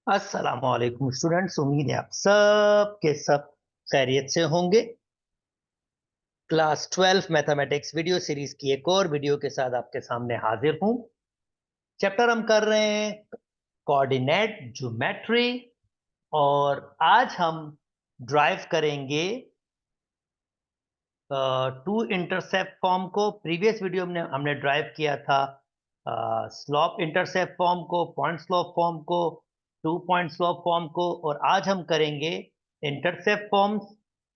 अस्सलाम वालेकुम स्टूडेंट्स। उम्मीद है आप सब के सब खैरियत से होंगे। क्लास 12 मैथमेटिक्स वीडियो सीरीज की एक और वीडियो के साथ आपके सामने हाजिर हूं। चैप्टर हम कर रहे हैं कोऑर्डिनेट ज्योमेट्री, और आज हम ड्राइव करेंगे टू इंटरसेप्ट फॉर्म को। प्रीवियस वीडियो में हमने ड्राइव किया था स्लॉप इंटरसेप्ट फॉर्म को, पॉइंट स्लॉप फॉर्म को, टू पॉइंट स्लॉप फॉर्म को, और आज हम करेंगे intercept forms,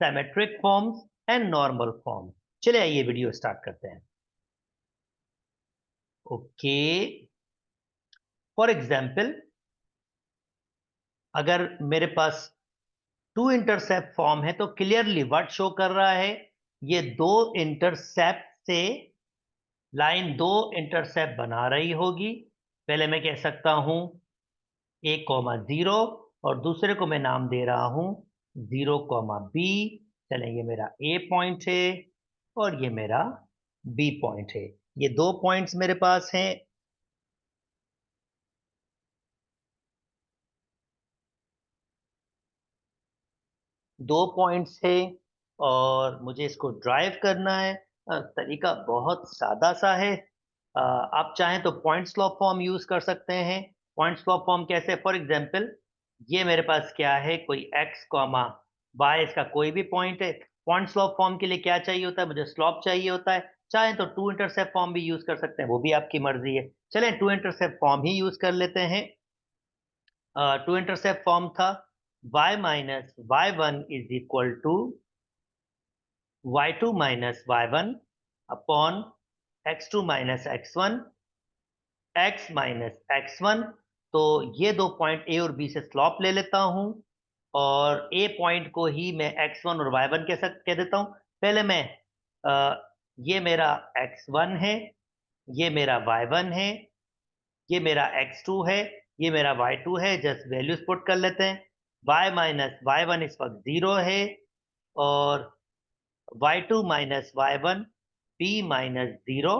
symmetric forms and normal form. चलिए आइए वीडियो स्टार्ट करते हैं। ओके, फॉर एग्जांपल अगर मेरे पास टू इंटरसेप्ट फॉर्म है तो क्लियरली व्हाट शो कर रहा है, ये दो इंटरसेप्ट से लाइन दो इंटरसेप्ट बना रही होगी। पहले मैं कह सकता हूं ए कॉमा जीरो, और दूसरे को मैं नाम दे रहा हूं जीरो कॉमा बी। चलें, ये मेरा ए पॉइंट है और ये मेरा बी पॉइंट है। ये दो पॉइंट्स मेरे पास हैं। दो पॉइंट्स है और मुझे इसको ड्राइव करना है। तरीका बहुत सादा सा है। आप चाहें तो पॉइंट स्लॉप फॉर्म यूज कर सकते हैं। पॉइंट स्लॉप फॉर्म कैसे? फॉर एग्जांपल ये मेरे पास क्या है, कोई एक्स कॉमा वाई, इसका कोई भी पॉइंट है। पॉइंट स्लॉप फॉर्म के लिए क्या चाहिए होता है? मुझे स्लॉप चाहिए होता है। चाहे तो टू इंटरसेप्ट फॉर्म भी यूज कर सकते हैं, वो भी आपकी मर्जी है। चलें टू इंटरसेप्ट फॉर्म ही यूज कर लेते हैं। टू इंटरसेप्ट फॉर्म था y minus Y one is equal to y2 minus Y one upon x2 minus x1, x minus x1। तो ये दो पॉइंट ए और बी से स्लॉप ले लेता हूं, और ए पॉइंट को ही मैं x1 और y1 कह देता हूं। पहले मैं ये मेरा x1 है, ये मेरा y1 है, ये मेरा x2 है, ये मेरा y2 है। जस्ट वैल्यूज पुट कर लेते हैं। y माइनस वाई वन इस वक्त जीरो है, और y2 minus Y one B minus zero,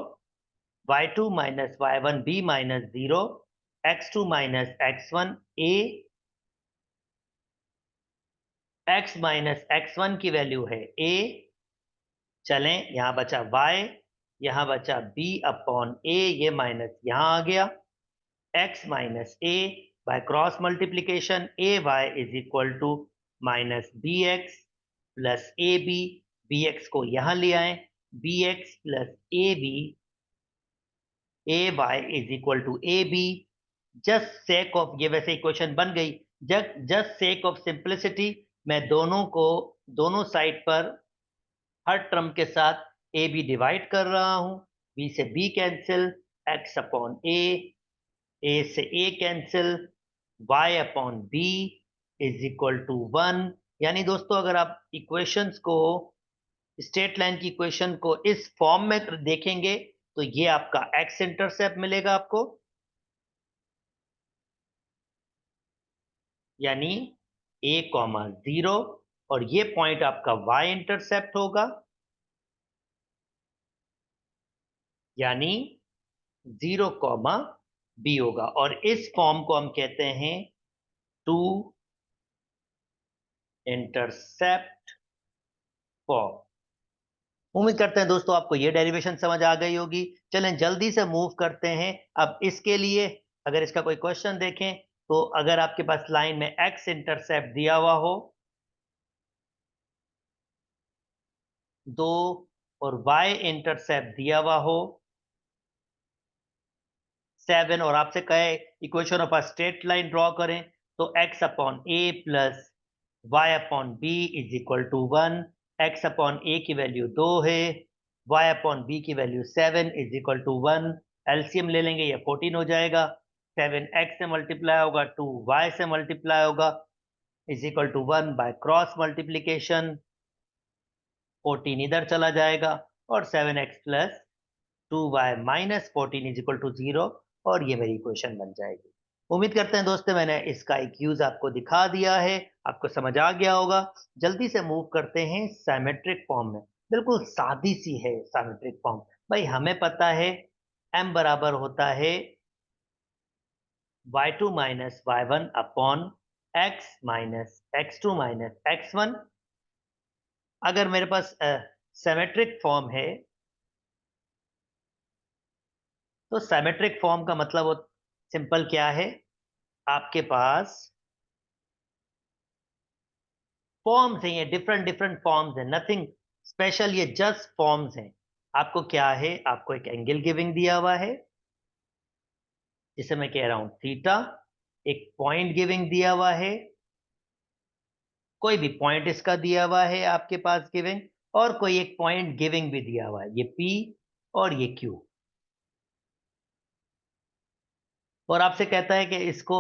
y2 minus Y one B minus zero, x2 minus x1 A, x minus x1 की वैल्यू है a। चलें, यहां बचा y, यहां बचा b अपॉन a, ये माइनस यहां आ गया। x minus a by cross multiplication a y is equal to minus b x plus a b. B x को यहां ले आए, b x plus a y is equal to a b. Just sake of, ये वैसे equation बन गई। Just sake of simplicity मैं दोनों को, दोनों साइड पर हर टर्म के साथ ए बी डिवाइड कर रहा हूं। बी से b cancel, x upon a से a cancel, y upon b is equal to one. यानी दोस्तों अगर आप इक्वेशंस को, स्ट्रेट लाइन की इक्वेशन को इस फॉर्म में देखेंगे तो ये आपका x इंटरसेप्ट मिलेगा आपको, यानी a कॉमा जीरो, और ये पॉइंट आपका y इंटरसेप्ट होगा, यानी जीरो कॉमा बी होगा। और इस फॉर्म को हम कहते हैं टू इंटरसेप्ट फॉर्म। उम्मीद करते हैं दोस्तों आपको ये डेरिवेशन समझ आ गई होगी। चलें जल्दी से मूव करते हैं। अब इसके लिए अगर इसका कोई क्वेश्चन देखें, तो अगर आपके पास लाइन में x इंटरसेप्ट दिया हुआ हो दो, और y इंटरसेप्ट दिया हुआ हो 7, और आपसे कहे equation of a straight line draw करें, तो x upon a plus y upon b is equal to one. X upon a की वैल्यू 2 है, y अपॉन बी की value 7 is equal to one. LCM ले लेंगे, ये 14 हो जाएगा। 7 एक्स से मल्टीप्लाई होगा, 2 वाई से मल्टीप्लाई होगा, is equal to one by cross multiplication. 14 इधर चला जाएगा, और 7x plus 2y minus 14 is equal to zero, और ये मेरी इक्वेशन बन जाएगी। उम्मीद करते हैं दोस्तों मैंने इसका एक यूज आपको दिखा दिया है, आपको समझ आ गया होगा। जल्दी से मूव करते हैं साइमेट्रिक फॉर्म में। बिल्कुल सादी सी है साइमेट्रिक फॉर्म। भाई हमें पता है m बराबर होता है y2 minus y1 upon x minus x2 minus x1। अगर मेरे पास सिमेट्रिक फॉर्म है तो सिमेट्रिक फॉर्म का मतलब वो सिंपल क्या है, आपके पास फॉर्म्स हैं, ये डिफरेंट डिफरेंट फॉर्म्स हैं, नथिंग स्पेशल, ये जस्ट फॉर्म्स हैं। आपको क्या है, आपको एक एंगल गिविंग दिया हुआ है जिसे मैं कह रहा हूं थीटा, एक पॉइंट गिविंग दिया हुआ है, कोई भी पॉइंट इसका दिया हुआ है आपके पास गिविंग, और कोई एक पॉइंट गिविंग भी दिया हुआ है, ये P और ये Q। और आपसे कहता है कि इसको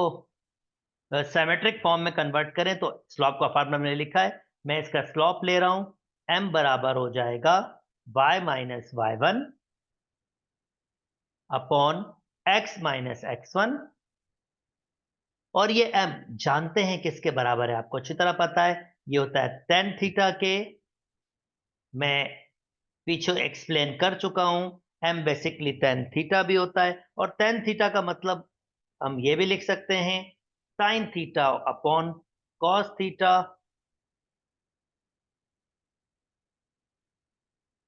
सिमेट्रिक फॉर्म में कन्वर्ट करें, तो स्लॉप का फार्मूला मैंने लिखा है, मैं इसका स्लॉप ले रहा हूं, m बराबर हो जाएगा y minus y1 upon x minus x1। और ये m जानते हैं किसके बराबर है, आपको अच्छी तरह पता है, ये होता है tan थीटा के। मैं पीछे एक्सप्लेन कर चुका हूं, m बेसिकली tan थीटा भी होता है, और tan थीटा का मतलब हम ये भी लिख सकते हैं sin theta upon cos theta,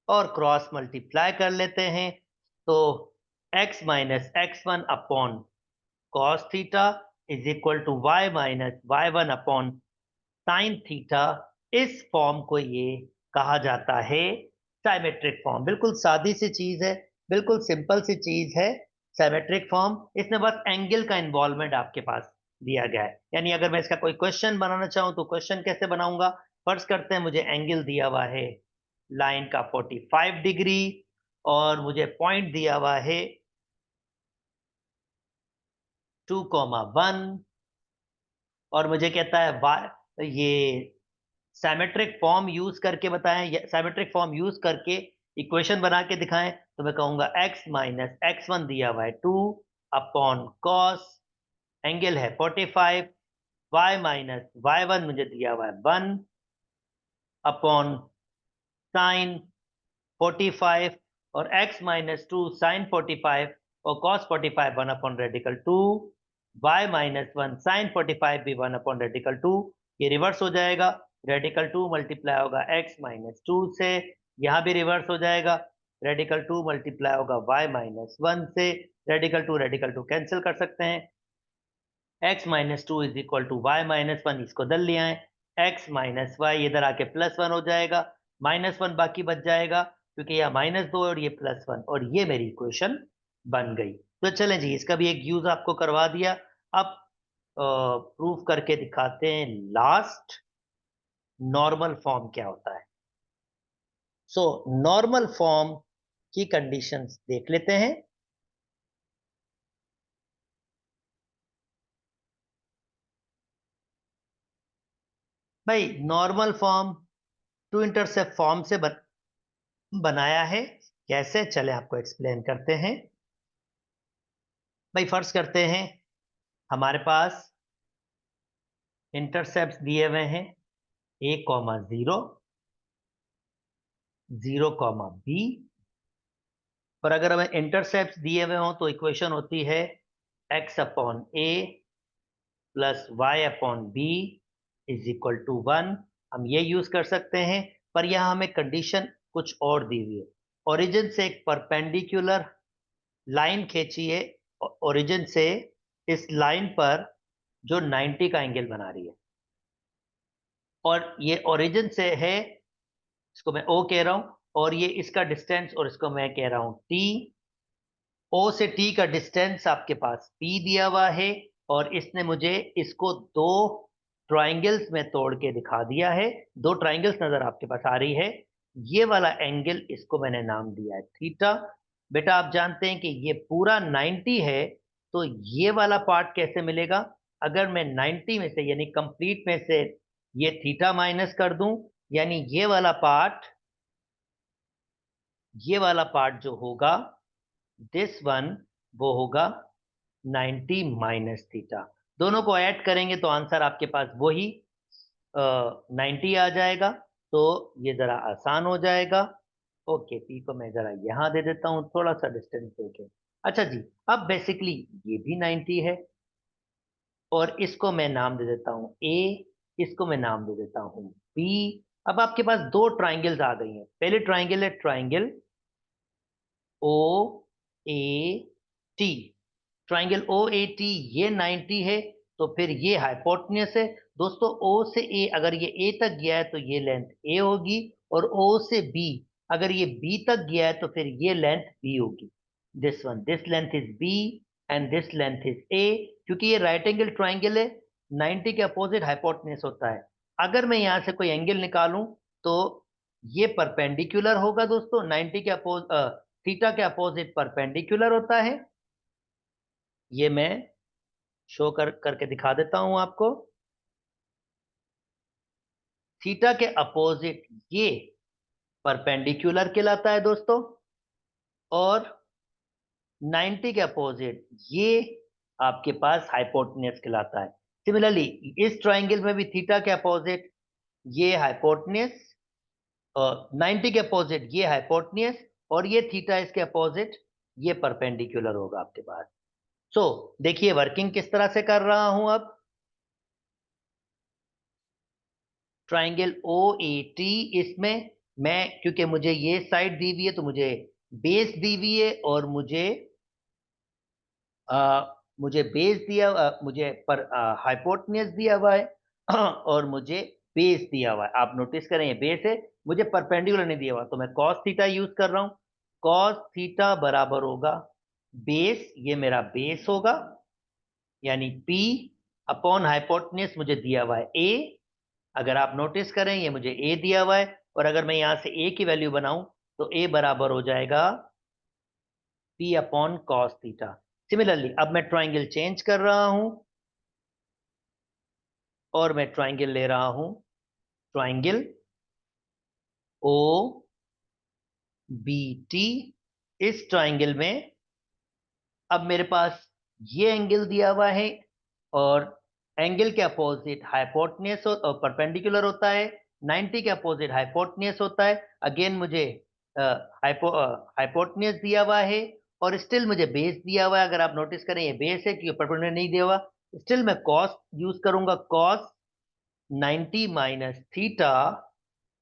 और क्रॉस मल्टीप्लाई कर लेते हैं, तो x minus x1 upon cos theta is equal to y minus y1 upon sine theta. इस फॉर्म को ये कहा जाता है साइमेट्रिक फॉर्म। बिल्कुल सादी सी चीज है, बिल्कुल सिंपल सी चीज है साइमेट्रिक फॉर्म। इसमें बस एंगल का इन्वॉल्वमेंट आपके पास दिया गया है, यानी अगर मैं इसका कोई क्वेश्चन बनाना चाहूं तो क्वेश्चन कैसे बनाऊंगा, फर्ज करते हैं मुझे एंगल दिया हुआ है लाइन का 45 डिग्री, और मुझे पॉइंट दिया हुआ है 2,1, और मुझे कहता है ये सिमेट्रिक फॉर्म यूज करके बताएं, सिमेट्रिक फॉर्म यूज करके इक्वेशन बना के दिखाएं, तो मैं कहूंगा x माइनस x1 दिया हुआ है 2 अपॉन कॉस, एंगल है 45, y माइनस y1 मुझे दिया हुआ है 1 अपॉन साइन 45, और x माइनस 2 साइन 45 और cos 45 1 upon radical 2, y minus 1 sine 45 भी 1 अपॉन रेडिकल 2। ये रिवर्स हो जाएगा, रेडिकल 2 मल्टीप्लाई होगा x माइनस 2 से, यहाँ भी रिवर्स हो जाएगा, रेडिकल 2 मल्टीप्लाई होगा y माइनस 1 से, रेडिकल 2 कैंसिल कर सकते हैं, x minus 2 is equal to y minus 1, इसको दल लिया है, x माइनस वाई इधर आके प्लस 1 हो जाएगा, माइनस 1 बाकी बच जाएगा क्योंकि यह -2 और ये +1, और ये मेरी इक्वेशन बन गई। तो चलें जी, इसका भी एक यूज आपको करवा दिया। अब प्रूफ करके दिखाते हैं लास्ट, नॉर्मल फॉर्म क्या होता है। सो नॉर्मल फॉर्म की कंडीशंस देख लेते हैं। भाई normal form to intercept form से बनाया है, कैसे, चले आपको एक्सप्लेन करते हैं। भाई फर्ज करते हैं हमारे पास इंटरसेप्ट दिए हुए हैं a,0, 0,b, पर अगर हमें इंटरसेप्ट दिए हुए हों तो इक्वेशन होती है x upon a plus y upon b is equal to 1। हम ये यूज कर सकते हैं, पर यहां हमें कंडीशन कुछ और दी हुई है। ओरिजिन से एक परपेंडिकुलर लाइन खींची है, ओरिजिन से इस लाइन पर जो 90 का एंगल बना रही है, और ये ओरिजिन से है, इसको मैं O कह रहा हूं, और ये इसका डिस्टेंस, और इसको मैं कह रहा हूं T। O से T का डिस्टेंस आपके पास P दिया हुआ है, और इसने मुझे इसको दो ट्राइंगल्स में तोड़ के दिखा दिया है, दो ट्राइंगल्स नजर आपके पास आ रही है, ये वाला एंगल इसको मैंने नाम दिया है थीटा। बेटा आप जानते हैं कि ये पूरा 90 है, तो ये वाला पार्ट कैसे मिलेगा, अगर मैं 90 में से यानी कंप्लीट में से ये थीटा माइनस कर दूं, यानी ये वाला पार्ट जो होगा दिस वन, वो होगा 90 माइनस थीटा। दोनों को ऐड करेंगे तो आंसर आपके पास वही 90 आ जाएगा, तो ये जरा आसान हो जाएगा। ओके, पी को मैं जरा यहां दे देता हूं थोड़ा सा डिस्टेंस देके। अच्छा जी, अब बेसिकली ये भी 90 है, और इसको मैं नाम दे देता हूं ए, इसको मैं नाम दे देता हूं बी। अब आपके पास दो ट्राइंगल्स आ गई हैं। पहले ट्राइंगल है triangle O A T. Triangle O A T ये 90 है, तो फिर ये हाइपोटेन्यूस है। दोस्तों ओ से ए अगर ये ए तक गया है तो ये लेंथ ए होगी, और ओ से बी अगर ये बी तक गया है तो फिर ये लेंथ बी होगी। This one, this length is b and this length is a. क्योंकि ये राइट एंगल ट्राइंगल है, 90 के अपोजिट हाइपोटेन्यूस होता है। अगर मैं यहां से कोई एंगल निकालूं तो ये परपेंडिकुलर होगा दोस्तों, 90 के अपोज थीटा के अपोजिट परपेंडिकुलर होता है। ये मैं शो करके दिखा देता हूं आपको। थीटा के अपोजिट ये परपेंडिकुलर कहलाता है दोस्तों, और 90 के अपोजिट ये आपके पास हाइपोटेन्यूस कहलाता है। सिमिलरली इस ट्राइंगल में भी थीटा के अपोजिट ये हाइपोटेन्यूस, और 90 के अपोजिट ये हाइपोटेन्यूस, और ये थीटा इसके अपोजिट ये परपेंडिकुलर होगा आपके पास। सो देखिए वर्किंग किस तरह से कर रहा हूं अब। ट्राइंगल ओ ए टी, इसमें मैं क्योंकि मुझे ये साइड दी हुई है तो मुझे बेस दी हुई है, और मुझे बेस दिया मुझे पर हाइपोटेन्यूस दिया हुआ है और मुझे बेस दिया हुआ है। आप नोटिस करें ये बेस है, मुझे परपेंडिकुलर नहीं दिया हुआ, तो मैं कॉस थीटा यूज कर रहा हूं। कॉस थीटा बराबर होगा बेस, ये मेरा बेस होगा, यानी पी अपॉन हाइपोटेन्यूस मुझे दिया हुआ है ए। अगर आप नोटिस करें ये मुझे ए दिया हुआ है, और अगर मैं यहां से ए की वैल्यू बनाऊं तो ए बराबर हो जाएगा P upon cos theta. Similarly अब मैं ट्राइंगल चेंज कर रहा हूं, और मैं ट्राइंगल ले रहा हूं ट्राइंगल ओ बी टी। इस ट्राइंगल में अब मेरे पास ये एंगल दिया हुआ है, और एंगल के अपोजिट हाइपोटेन्यूस और परपेंडिकुलर होता है, 90 के अपोजिट हाइपोटेन्यूस होता है। अगेन मुझे हाइपोटेन्यूस दिया हुआ है, और स्टिल मुझे बेस दिया हुआ है। अगर आप नोटिस करें ये बेस है क्योंकि परपेंडिकुलर नहीं दिया हुआ। स्टिल मैं कॉस यूज करूंगा, कॉस 90 माइनस थीटा,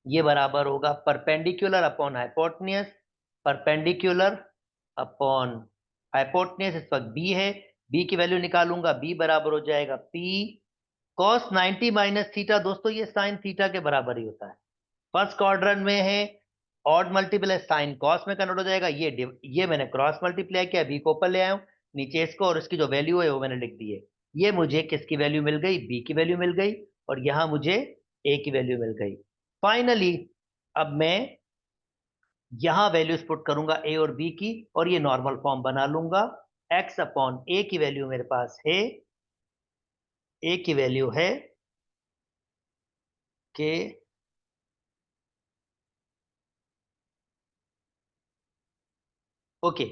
ये बराबर होगा perpendicular upon hypotenuse, perpendicular upon hypotenuse इस वक्त बी है, बी की वैल्यू निकालूंगा, बी बराबर हो जाएगा पी कॉस 90 माइनस थीटा। दोस्तों ये साइन थीटा के बराबर ही होता है, फर्स्ट क्वाड्रेंट में है, ऑड मल्टीपल है साइन कॉस में कन्वर्ट हो जाएगा। ये मैंने क्रॉस मल्टीप्लाई किया, बी को ऊपर ले आया हूं, नीचे इसको, और इसकी जो वैल्यू है वो मैंने लिख दी है। ये मुझे किसकी वैल्यू मिल गई, बी की वैल्यू मिल गई, और यहां मुझे ए की वैल्यू मिल गई। फाइनली अब मैं यहां वैल्यूज पुट करूंगा ए और बी की, और ये नॉर्मल फॉर्म बना लूंगा। एक्स अपॉन ए की वैल्यू मेरे पास है, ए की वैल्यू है कि ओके,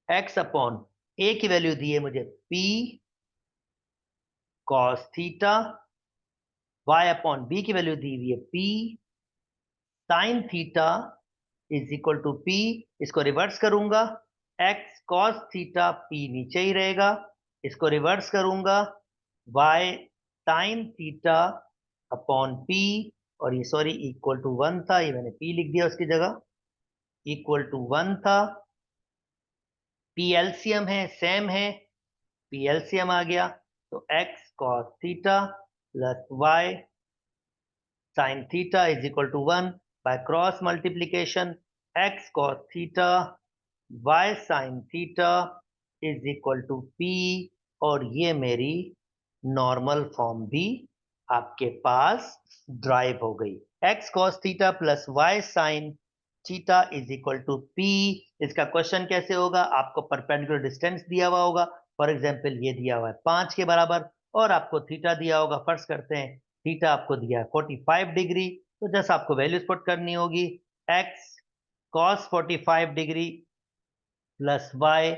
एक्स अपॉन ए की वैल्यू दी है मुझे p cos theta, y upon b की वैल्यू दी हुई है p sine theta is equal to p. इसको रिवर्स करूंगा, एक्स कॉस थीटा पी नीचे ही रहेगा, इसको रिवर्स करूंगा, y sine theta upon p, और ये सॉरी इक्वल टू वन था, ये मैंने पी लिख दिया उसकी जगह, इक्वल टू वन था। पी एलसीएम है, सेम है, पी एलसीएम आ गया, तो x cos theta plus y sine theta is equal to one. By cross multiplication x cos theta y sine theta is equal to p, और ये मेरी normal form भी आपके पास ड्राइव हो गई। X cos theta plus y sine theta is equal to p. इसका question कैसे होगा, आपको परपेंडिकुलर डिस्टेंस दिया हुआ होगा, फॉर एग्जांपल ये दिया हुआ है 5 के बराबर, और आपको थीटा दिया होगा, फर्ज करते हैं थीटा आपको दिया है 45 डिग्री, तो जैसे आपको वैल्यूज पुट करनी होगी, x cos 45 degree plus y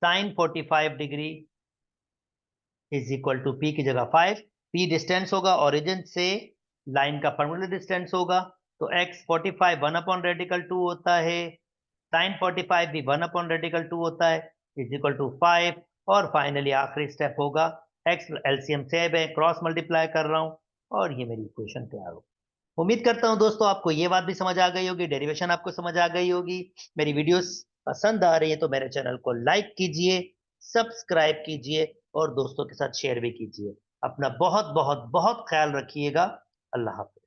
sine 45 degree is equal to p की जगह 5। पी डिस्टेंस होगा ओरिजिन से लाइन का परपेंडिकुलर डिस्टेंस होगा, तो एक्स 45 वन अपॉन रेडिकल 2 होता है, साइन 45 भी वन अपॉन रेडिकल 2 होता है, इज इक्वल टू 5। और फाइनली आखिरी स्टेप होगा एक्स एलसीएम सेव है, क्रॉस मल्टीप्लाई कर रहा हूँ और ये मेरी इक्वेशन तैयार हो। उम्मीद करता हूं दोस्तों आपको ये बात भी समझ आ गई होगी, डेरिवेशन आपको समझ आ गई होगी। मेरी वीडियोस पसंद आ रही है तो मेरे चैनल को लाइक कीजिए, सब्सक्राइब कीजिए और दोस्तों के साथ शेयर भी कीजिए। अपना बहुत बहुत बहुत ख्याल रखिएगा। अल्लाह हाफिज।